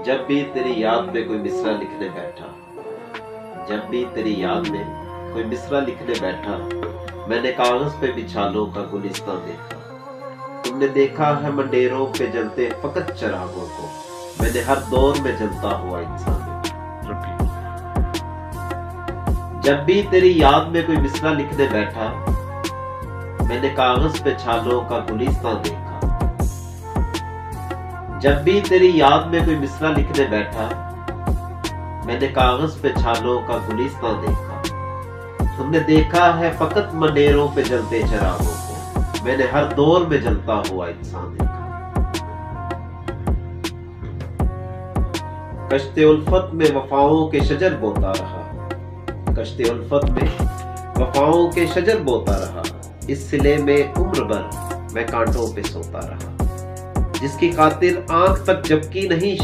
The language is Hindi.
जब भी तेरी याद में कोई मिसरा लिखने बैठा, जब भी तेरी याद में कोई मिसरा लिखने बैठा, मैंने कागज पे बिछालों का गुलिस्तां देखा। तुमने देखा है मंडेरों पे जलते फकत चिरागों को, मैंने हर दौर में जलता हुआ इंसान देखा। जब भी तेरी याद में कोई मिसरा लिखने बैठा, मैंने कागज पे छालों का गुलिस्तां देखा। जब भी तेरी याद में कोई मिसरा लिखने बैठा, मैंने कागज पे छालों का गुलिस्तां देखा। तुमने देखा है फकत मंडेरों पे जलते चिरागों को, मैंने हर दौर में जलता हुआ इंसान देखा। कश्ते उल्फत में वफाओं के शजर बोता रहा, कश्ते उल्फत में वफाओं के शजर बोता रहा। इस सिले में उम्र भर मैं कांटों पे सोता रहा, जिसकी खातिर आंख तक झपकी नहीं